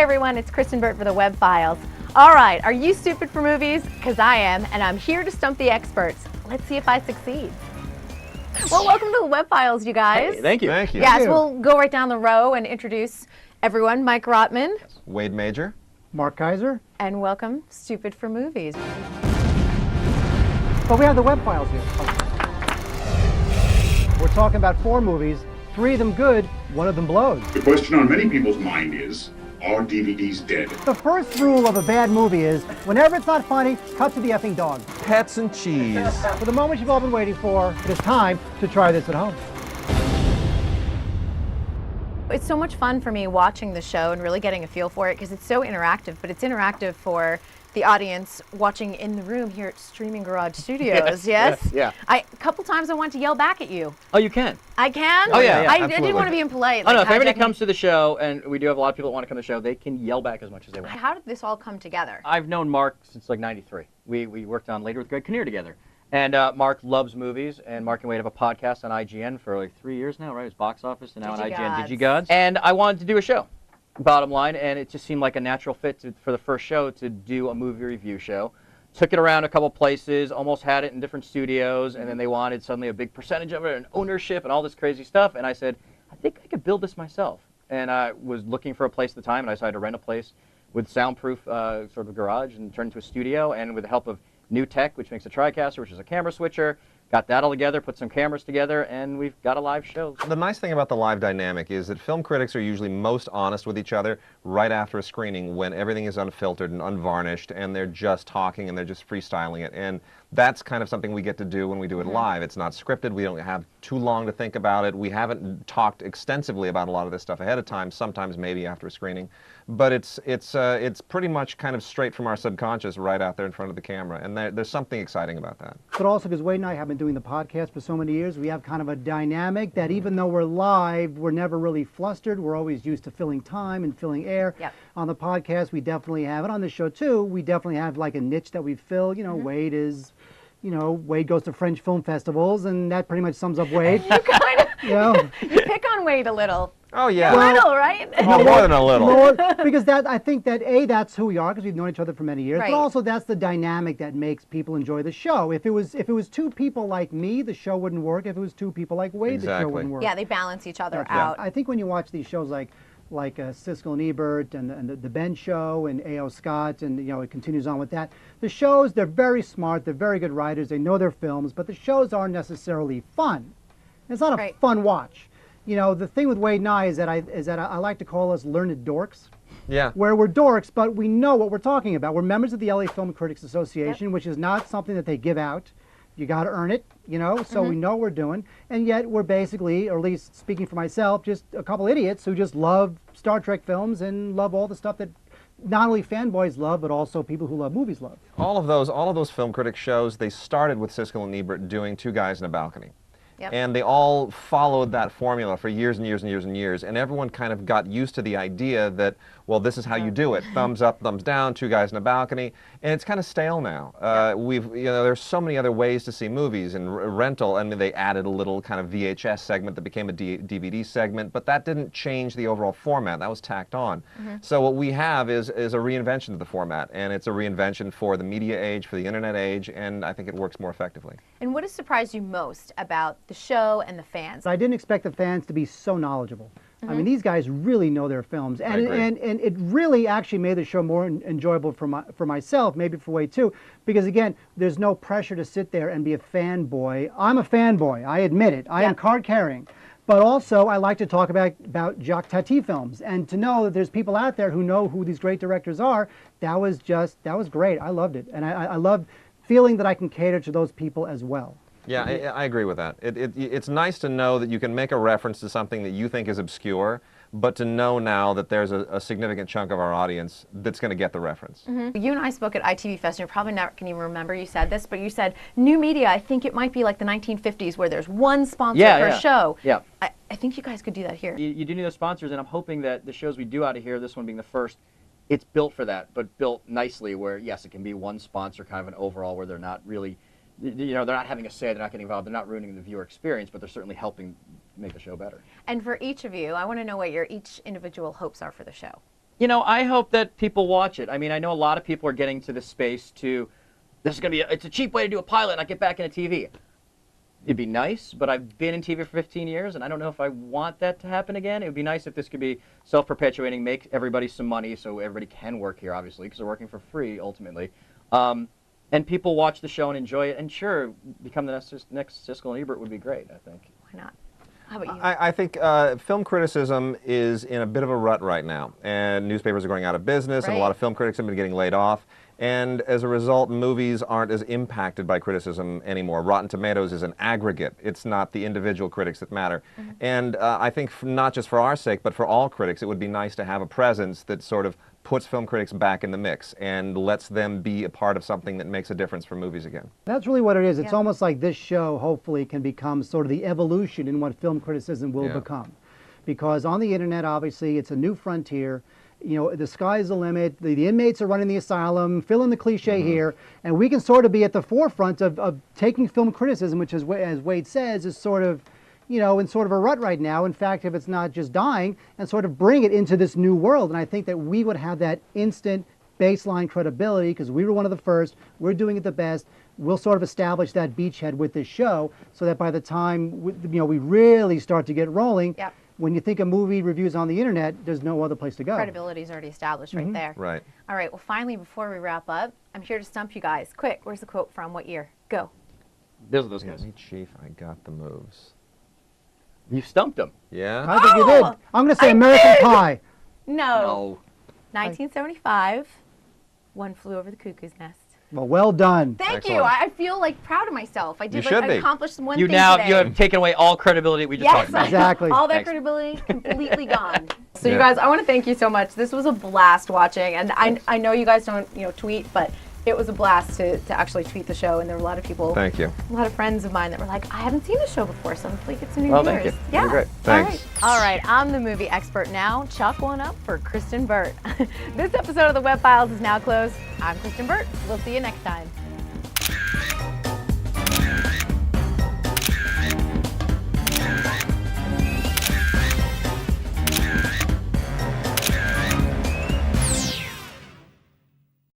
everyone, it's Kristyn Burtt for the Web.Files. All right, are you stupid for movies? Because I am, and I'm here to stump the experts. Let's see if I succeed. Well, welcome to the Web.Files, you guys. Hey, thank you. Thank you. Yes, we'll go right down the row and introduce everyone. Mike Rotman. Wade Major. Mark Keizer. And welcome, Stupid for Movies. But we have the Web.Files here. We're talking about 4 movies, 3 of them good, 1 of them blows. The question on many people's mind is, are DVDs dead? The first rule of a bad movie is, whenever it's not funny, cut to the effing dog. Pets and cheese. For the moment you've all been waiting for, it is time to try this at home. It's so much fun for me watching the show and really getting a feel for it because it's so interactive, but it's interactive for the audience watching in the room here at Streaming Garage Studios. Yes? Yeah. A couple times I want to yell back at you. Oh, you can. I can? Oh, yeah, I absolutely. didn't want to be impolite. Oh, no, like if anybody hijacking- comes to the show, and we do have a lot of people that want to come to the show, they can yell back as much as they want. How did this all come together? I've known Mark since like '93. We worked on Later with Greg Kinnear together. And Mark loves movies, and Mark and Wade have a podcast on IGN for like 3 years now, right? It's Box Office, and now on IGN DigiGods. And I wanted to do a show, bottom line, and it just seemed like a natural fit for the first show to do a movie review show. Took it around a couple places, almost had it in different studios, and then they wanted suddenly a big percentage of it and ownership and all this crazy stuff. And I said, I think I could build this myself. And I was looking for a place at the time, and I decided to rent a place with soundproof sort of garage and turn it into a studio. And with the help of new tech, which makes a TriCaster, which is a camera switcher, got that all together, put some cameras together, and we've got a live show. The nice thing about the live dynamic is that film critics are usually most honest with each other right after a screening when everything is unfiltered and unvarnished and they're just talking and they're just freestyling it. And that's kind of something we get to do when we do it live. It's not scripted. We don't have too long to think about it. We haven't talked extensively about a lot of this stuff ahead of time, sometimes maybe after a screening. But it's pretty much kind of straight from our subconscious right out there in front of the camera. And there's something exciting about that. But also because Wade and I have been doing the podcast for so many years, we have kind of a dynamic that even though we're live, we're never really flustered. We're always used to filling time and filling air. Yep. On the podcast, we definitely have it. On the show, too, we definitely have like a niche that we fill. You know, Wade is, you know, Wade goes to French film festivals, and that pretty much sums up Wade. You kind of You know? you pick on Wade a little. Oh, yeah. A little, right? Oh, more than a little. Lord, because that I think that that's who we are because we've known each other for many years. Right. But also that's the dynamic that makes people enjoy the show. If it was 2 people like me, the show wouldn't work. If it was 2 people like Wade, the show Exactly. wouldn't work. Yeah, they balance each other That's out. right. I think when you watch these shows like Siskel and Ebert and the Ben Show and A.O. Scott and you know it continues on with that. The shows they're very smart. They're very good writers. They know their films, but the shows aren't necessarily fun. It's not a Right. fun watch. You know, the thing with Wade and I is that I like to call us learned dorks, Yeah. where we're dorks, but we know what we're talking about. We're members of the LA Film Critics Association, which is not something that they give out. You got to earn it, you know, so we know what we're doing. And yet we're basically, or at least speaking for myself, just a couple idiots who just love Star Trek films and love all the stuff that not only fanboys love, but also people who love movies love. All of those film critic shows, they started with Siskel and Ebert doing Two Guys in a Balcony. Yep. And they all followed that formula for years and years and years and years. And everyone kind of got used to the idea that, well, this is how you do it. Thumbs up, thumbs down, Two Guys in a Balcony. And it's kind of stale now. There's so many other ways to see movies and rental. I mean, they added a little kind of VHS segment that became a DVD segment, but that didn't change the overall format. That was tacked on. So what we have is a reinvention of the format. And it's a reinvention for the media age, for the internet age, and I think it works more effectively. And what has surprised you most about the show and the fans? I didn't expect the fans to be so knowledgeable. I mean, these guys really know their films, and it really actually made the show more enjoyable for myself, maybe for Wade too, because again, there's no pressure to sit there and be a fanboy. I'm a fanboy, I admit it. I am card carrying, but also I like to talk about Jacques Tati films, and to know that there's people out there who know who these great directors are, that was great. I loved it, and I loved feeling that I can cater to those people as well. Yeah, I agree with that. It's nice to know that you can make a reference to something that you think is obscure, but to know now that there's a significant chunk of our audience that's going to get the reference. You and I spoke at ITV Fest, and you're probably not can even remember you said this, but you said new media. I think it might be like the 1950s where there's one sponsor per show. Yeah. I think you guys could do that here. You do need those sponsors, and I'm hoping that the shows we do out of here, this one being the first, it's built for that, but built nicely where, yes, it can be one sponsor, kind of an overall where they're not really, you know, they're not having a say, they're not getting involved, they're not ruining the viewer experience, but they're certainly helping make the show better. And for each of you, I want to know what your each individual hopes are for the show. You know, I hope that people watch it. I mean, I know a lot of people are getting to this space this is going to be, it's a cheap way to do a pilot and I get back into TV. It'd be nice, but I've been in TV for 15 years, and I don't know if I want that to happen again. It would be nice if this could be self-perpetuating, make everybody some money so everybody can work here, obviously, because they're working for free, ultimately. And people watch the show and enjoy it, and sure, become the next Siskel and Ebert would be great, I think. Why not? How about you? I think film criticism is in a bit of a rut right now, and newspapers are going out of business, and a lot of film critics have been getting laid off. And as a result, movies aren't as impacted by criticism anymore. Rotten Tomatoes is an aggregate. It's not the individual critics that matter. And I think not just for our sake, but for all critics, it would be nice to have a presence that sort of puts film critics back in the mix and lets them be a part of something that makes a difference for movies again. That's really what it is. It's almost like this show hopefully can become sort of the evolution in what film criticism will become. Because on the internet, obviously, it's a new frontier. You know, the sky's the limit. The inmates are running the asylum, fill in the cliche here, and we can sort of be at the forefront of taking film criticism, which is, as Wade says, is sort of, you know, in sort of a rut right now. In fact, if it's not just dying, and sort of bring it into this new world. And I think that we would have that instant baseline credibility because we were one of the first. We're doing it the best. We'll sort of establish that beachhead with this show so that by the time we really start to get rolling, when you think of movie reviews on the internet, there's no other place to go. Credibility is already established right there. Right. All right, well, finally, before we wrap up, I'm here to stump you guys. Quick, where's the quote from? What year? Go. Those guys. Me, Chief, I got the moves. You stumped them. Yeah? I think you did. I'm going to say American Pie. No. 1975, One Flew Over the Cuckoo's Nest. Well done. Thank you. I feel like proud of myself. I did I accomplished one thing today. You have taken away all credibility we just talked about. Exactly. All that credibility completely gone. So you guys, I want to thank you so much. This was a blast watching, and I know you guys don't tweet, but it was a blast to actually tweet the show, and there were a lot of people. Thank you. A lot of friends of mine that were like, I haven't seen the show before, so hopefully get some new viewers. Thank you. Yeah. You're great. Thanks. All right, I'm the movie expert now. Chalk one up for Kristyn Burtt. This episode of the Web Files is now closed. I'm Kristyn Burtt. We'll see you next time.